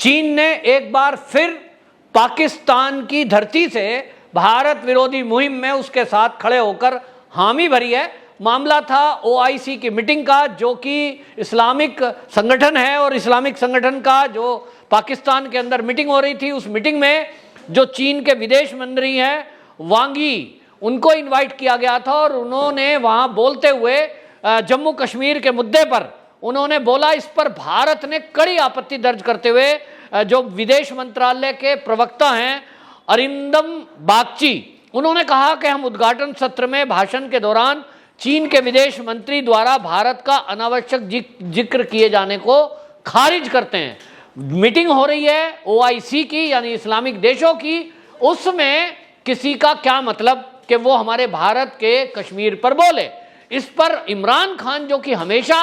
चीन ने एक बार फिर पाकिस्तान की धरती से भारत विरोधी मुहिम में उसके साथ खड़े होकर हामी भरी है। मामला था ओआईसी की मीटिंग का, जो कि इस्लामिक संगठन है, और इस्लामिक संगठन का जो पाकिस्तान के अंदर मीटिंग हो रही थी, उस मीटिंग में जो चीन के विदेश मंत्री हैं वांग यी, उनको इनवाइट किया गया था। और उन्होंने वहां बोलते हुए जम्मू कश्मीर के मुद्दे पर उन्होंने बोला, इस पर भारत ने कड़ी आपत्ति दर्ज करते हुए जो विदेश मंत्रालय के प्रवक्ता हैं अरिंदम बागची, उन्होंने कहा कि हम उद्घाटन सत्र में भाषण के दौरान चीन के विदेश मंत्री द्वारा भारत का अनावश्यक जिक्र किए जाने को खारिज करते हैं। मीटिंग हो रही है ओआईसी की, यानी इस्लामिक देशों की, उसमें किसी का क्या मतलब कि वो हमारे भारत के कश्मीर पर बोले। इस पर इमरान खान, जो कि हमेशा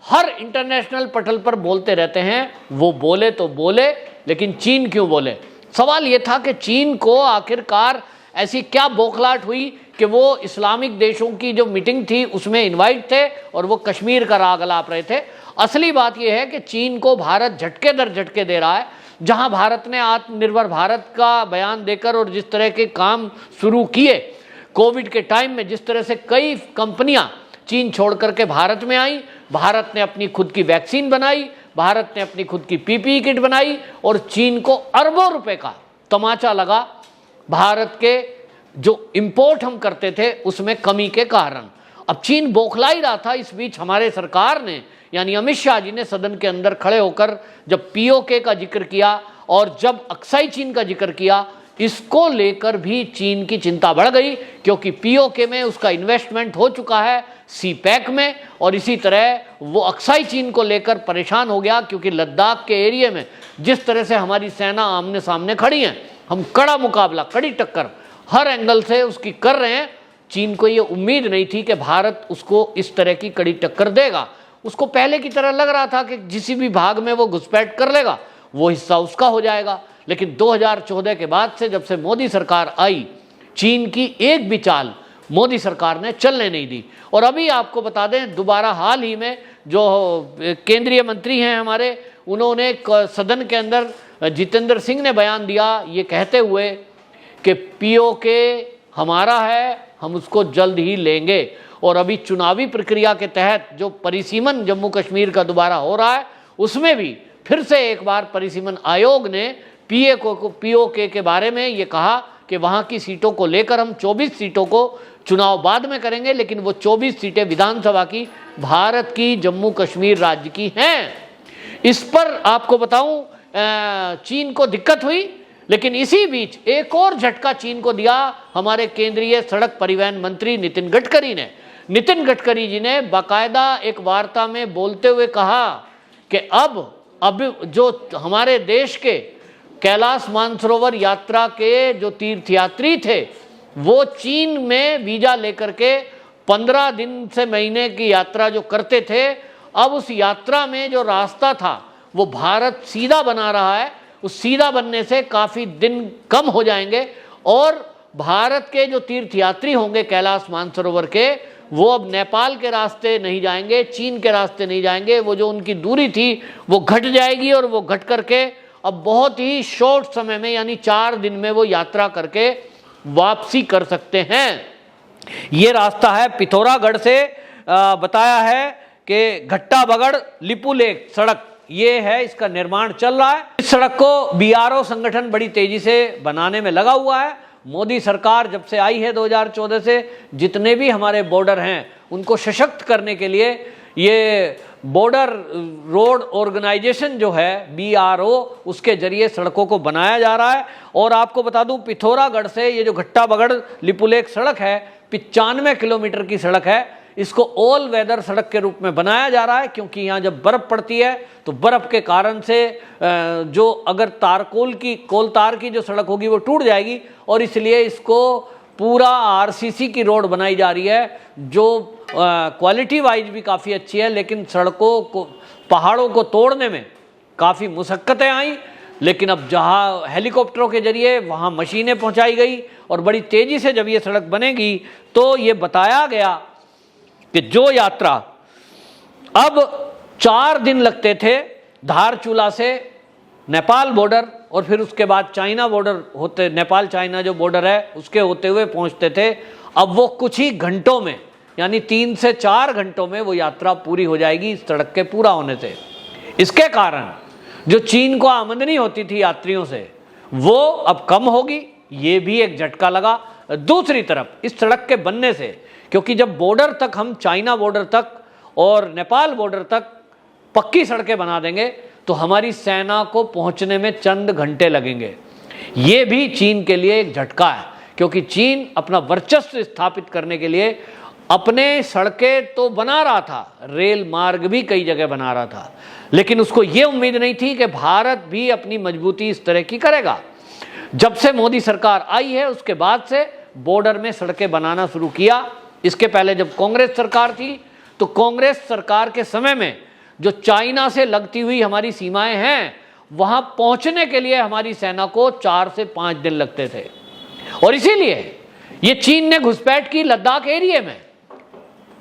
हर इंटरनेशनल पटल पर बोलते रहते हैं, वो बोले तो बोले, लेकिन चीन क्यों बोले? सवाल ये था कि चीन को आखिरकार ऐसी क्या बौखलाहट हुई कि वो इस्लामिक देशों की जो मीटिंग थी उसमें इनवाइट थे और वो कश्मीर का राग अलाप रहे थे। असली बात यह है कि चीन को भारत झटके दर झटके दे रहा है। जहां भारत ने आत्मनिर्भर भारत का बयान देकर और जिस तरह के काम शुरू किए कोविड के टाइम में, जिस तरह से कई कंपनियां चीन छोड़ करके भारत में आई, भारत ने अपनी खुद की वैक्सीन बनाई, भारत ने अपनी खुद की पीपीई किट बनाई, और चीन को अरबों रुपए का तमाचा लगा भारत के जो इंपोर्ट हम करते थे उसमें कमी के कारण। अब चीन बौखला ही रहा था। इस बीच हमारे सरकार ने, यानी अमित शाह जी ने सदन के अंदर खड़े होकर जब पीओके का जिक्र किया और जब अक्साई चीन का जिक्र किया, इसको लेकर भी चीन की चिंता बढ़ गई, क्योंकि पीओके में उसका इन्वेस्टमेंट हो चुका है सीपैक में, और इसी तरह वो अक्साई चीन को लेकर परेशान हो गया, क्योंकि लद्दाख के एरिया में जिस तरह से हमारी सेना आमने सामने खड़ी है, हम कड़ा मुकाबला, कड़ी टक्कर हर एंगल से उसकी कर रहे हैं। चीन को ये उम्मीद नहीं थी कि भारत उसको इस तरह की कड़ी टक्कर देगा। उसको पहले की तरह लग रहा था कि जिस भी भाग में वो घुसपैठ कर लेगा वो हिस्सा उसका हो जाएगा। लेकिन 2014 के बाद से, जब से मोदी सरकार आई, चीन की एक भी चाल मोदी सरकार ने चलने नहीं दी। और अभी आपको बता दें, दोबारा हाल ही में जो केंद्रीय मंत्री हैं हमारे, उन्होंने सदन के अंदर जितेंद्र सिंह ने बयान दिया ये कहते हुए कि पीओके हमारा है, हम उसको जल्द ही लेंगे। और अभी चुनावी प्रक्रिया के तहत जो परिसीमन जम्मू कश्मीर का दोबारा हो रहा है, उसमें भी फिर से एक बार परिसीमन आयोग ने पीओके के बारे में ये कहा कि वहाँ की सीटों को लेकर हम 24 सीटों को चुनाव बाद में करेंगे, लेकिन वो 24 सीटें विधानसभा की भारत की जम्मू कश्मीर राज्य की हैं। इस पर आपको बताऊं, चीन को दिक्कत हुई, लेकिन इसी बीच एक और झटका चीन को दिया हमारे केंद्रीय सड़क परिवहन मंत्री नितिन गडकरी ने। नितिन गडकरी जी ने बाकायदा एक वार्ता में बोलते हुए कहा कि अब जो हमारे देश के कैलाश मानसरोवर यात्रा के जो तीर्थयात्री थे, वो चीन में वीजा लेकर के 15 दिन से महीने की यात्रा जो करते थे, अब उस यात्रा में जो रास्ता था वो भारत सीधा बना रहा है। उस सीधा बनने से काफ़ी दिन कम हो जाएंगे, और भारत के जो तीर्थयात्री होंगे कैलाश मानसरोवर के, वो अब नेपाल के रास्ते नहीं जाएंगे, चीन के रास्ते नहीं जाएंगे। वो जो उनकी दूरी थी वो घट जाएगी, और वो घट करके अब बहुत ही शॉर्ट समय में, यानी 4 दिन में वो यात्रा करके वापसी कर सकते हैं। ये रास्ता है पिथौरागढ़ से, बताया है कि घट्टा बगड़ लिपुलेख सड़क, ये है, इसका निर्माण चल रहा है। इस सड़क को बीआरओ संगठन बड़ी तेजी से बनाने में लगा हुआ है। मोदी सरकार जब से आई है 2014 से, जितने भी हमारे बॉर्डर हैं उनको सशक्त करने के लिए ये बॉर्डर रोड ऑर्गेनाइजेशन जो है बीआरओ, उसके जरिए सड़कों को बनाया जा रहा है। और आपको बता दूं, पिथौरागढ़ से ये जो घट्टा बगड़ लिपुलेख सड़क है 95 किलोमीटर की सड़क है। इसको ऑल वेदर सड़क के रूप में बनाया जा रहा है, क्योंकि यहाँ जब बर्फ़ पड़ती है तो बर्फ़ के कारण से जो अगर कोलतार की जो सड़क होगी वो टूट जाएगी, और इसलिए इसको पूरा आरसीसी की रोड बनाई जा रही है, जो क्वालिटी वाइज भी काफ़ी अच्छी है। लेकिन सड़कों को, पहाड़ों को तोड़ने में काफ़ी मुशक्क़तें आई, लेकिन अब जहाँ हेलीकॉप्टरों के जरिए वहाँ मशीनें पहुँचाई गई, और बड़ी तेज़ी से जब ये सड़क बनेगी तो ये बताया गया कि जो यात्रा अब 4 दिन लगते थे धारचूला से नेपाल बॉर्डर और फिर उसके बाद चाइना बॉर्डर होते, नेपाल चाइना जो बॉर्डर है उसके होते हुए पहुंचते थे। अब वो कुछ ही घंटों में, यानी 3 से 4 घंटों में वो यात्रा पूरी हो जाएगी इस सड़क के पूरा होने से। इसके कारण जो चीन को आमदनी होती थी यात्रियों से वो अब कम होगी, ये भी एक झटका लगा। दूसरी तरफ इस सड़क के बनने से, क्योंकि जब बॉर्डर तक हम चाइना बॉर्डर तक और नेपाल बॉर्डर तक पक्की सड़कें बना देंगे तो हमारी सेना को पहुंचने में चंद घंटे लगेंगे। ये भी चीन के लिए एक झटका है, क्योंकि चीन अपना वर्चस्व स्थापित करने के लिए अपने सड़कें तो बना रहा था, रेल मार्ग भी कई जगह बना रहा था, लेकिन उसको ये उम्मीद नहीं थी कि भारत भी अपनी मजबूती इस तरह की करेगा। जब से मोदी सरकार आई है उसके बाद से बॉर्डर में सड़कें बनाना शुरू किया। इसके पहले जब कांग्रेस सरकार थी तो कांग्रेस सरकार के समय में जो चाइना से लगती हुई हमारी सीमाएं हैं वहां पहुंचने के लिए हमारी सेना को 4 से 5 दिन लगते थे, और इसीलिए ये चीन ने घुसपैठ की लद्दाख एरिया में।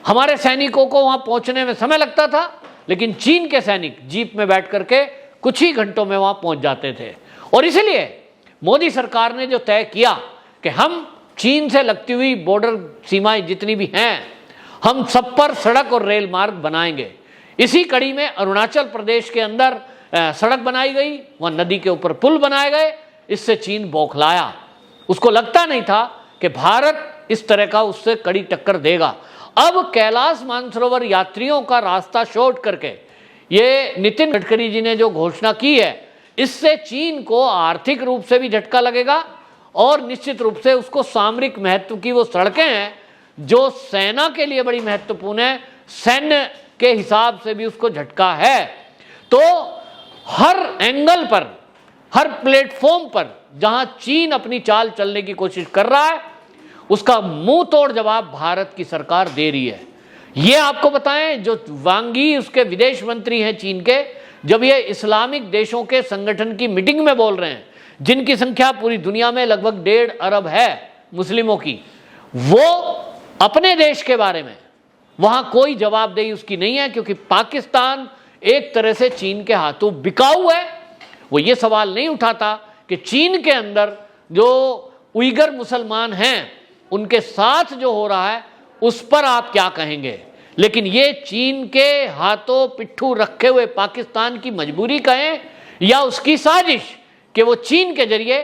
हमारे सैनिकों को वहां पहुंचने में समय लगता था, लेकिन चीन के सैनिक जीप में बैठ करके कुछ ही घंटों में वहां पहुंच जाते थे। और इसलिए मोदी सरकार ने जो तय किया कि हम चीन से लगती हुई बॉर्डर सीमाएं जितनी भी हैं हम सब पर सड़क और रेल मार्ग बनाएंगे। इसी कड़ी में अरुणाचल प्रदेश के अंदर सड़क बनाई गई, वहां नदी के ऊपर पुल बनाए गए। इससे चीन बौखलाया, उसको लगता नहीं था कि भारत इस तरह का उससे कड़ी टक्कर देगा। अब कैलाश मानसरोवर यात्रियों का रास्ता शॉर्ट करके ये नितिन गडकरी जी ने जो घोषणा की है, इससे चीन को आर्थिक रूप से भी झटका लगेगा और निश्चित रूप से उसको सामरिक महत्व की वो सड़कें हैं जो सेना के लिए बड़ी महत्वपूर्ण है, सैन्य के हिसाब से भी उसको झटका है। तो हर एंगल पर, हर प्लेटफॉर्म पर जहां चीन अपनी चाल चलने की कोशिश कर रहा है उसका मुंह तोड़ जवाब भारत की सरकार दे रही है। ये आपको बताएं, जो वांग यी उसके विदेश मंत्री हैं चीन के, जब ये इस्लामिक देशों के संगठन की मीटिंग में बोल रहे हैं जिनकी संख्या पूरी दुनिया में लगभग 1.5 अरब है मुस्लिमों की, वो अपने देश के बारे में वहां कोई जवाबदेही उसकी नहीं है, क्योंकि पाकिस्तान एक तरह से चीन के हाथों बिकाऊ है। वो ये सवाल नहीं उठाता कि चीन के अंदर जो उइगर मुसलमान हैं उनके साथ जो हो रहा है उस पर आप क्या कहेंगे। लेकिन ये चीन के हाथों पिट्ठू रखे हुए पाकिस्तान की मजबूरी कहें या उसकी साजिश कि वो चीन के जरिए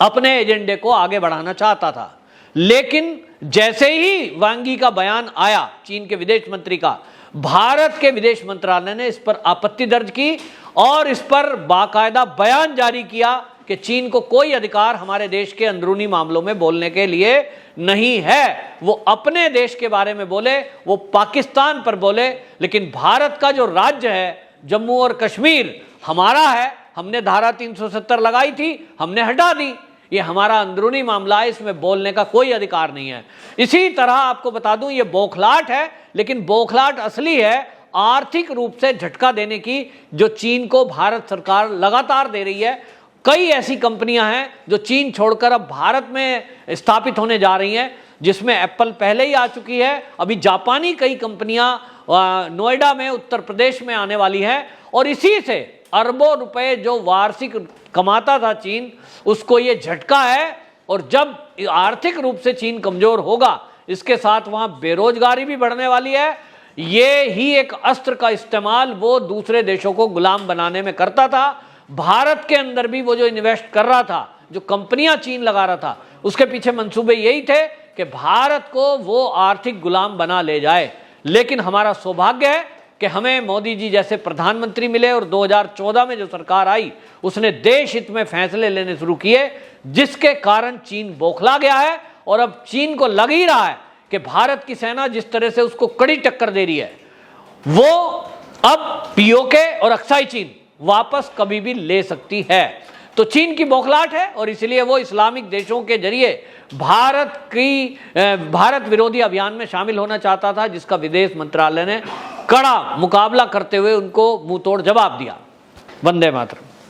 अपने एजेंडे को आगे बढ़ाना चाहता था। लेकिन जैसे ही वांग यी का बयान आया चीन के विदेश मंत्री का, भारत के विदेश मंत्रालय ने इस पर आपत्ति दर्ज की और इस पर बाकायदा बयान जारी किया कि चीन को कोई अधिकार हमारे देश के अंदरूनी मामलों में बोलने के लिए नहीं है। वो अपने देश के बारे में बोले, वो पाकिस्तान पर बोले, लेकिन भारत का जो राज्य है जम्मू और कश्मीर हमारा है, हमने धारा 370 लगाई थी, हमने हटा दी, ये हमारा अंदरूनी मामला है, इसमें बोलने का कोई अधिकार नहीं है। इसी तरह आपको बता दूं ये बौखलाहट है, लेकिन बौखलाहट असली है आर्थिक रूप से झटका देने की जो चीन को भारत सरकार लगातार दे रही है। कई ऐसी कंपनियां हैं जो चीन छोड़कर अब भारत में स्थापित होने जा रही हैं, जिसमें एप्पल पहले ही आ चुकी है। अभी जापानी कई कंपनियां नोएडा में, उत्तर प्रदेश में आने वाली हैं, और इसी से अरबों रुपए जो वार्षिक कमाता था चीन, उसको ये झटका है। और जब आर्थिक रूप से चीन कमजोर होगा, इसके साथ वहां बेरोजगारी भी बढ़ने वाली है। ये ही एक अस्त्र का इस्तेमाल वो दूसरे देशों को गुलाम बनाने में करता था। भारत के अंदर भी वो जो इन्वेस्ट कर रहा था, जो कंपनियां चीन लगा रहा था, उसके पीछे मंसूबे यही थे कि भारत को वो आर्थिक गुलाम बना ले जाए। लेकिन हमारा सौभाग्य है कि हमें मोदी जी जैसे प्रधानमंत्री मिले और 2014 में जो सरकार आई उसने देश हित में फैसले लेने शुरू किए, जिसके कारण चीन बौखला गया है। और अब चीन को लग ही रहा है कि भारत की सेना जिस तरह से उसको कड़ी टक्कर दे रही है, वो अब पीओके और अक्साई चीन वापस कभी भी ले सकती है। तो चीन की बौखलाहट है और इसलिए वो इस्लामिक देशों के जरिए भारत विरोधी अभियान में शामिल होना चाहता था, जिसका विदेश मंत्रालय ने कड़ा मुकाबला करते हुए उनको मुंह तोड़ जवाब दिया। वंदे मातरम।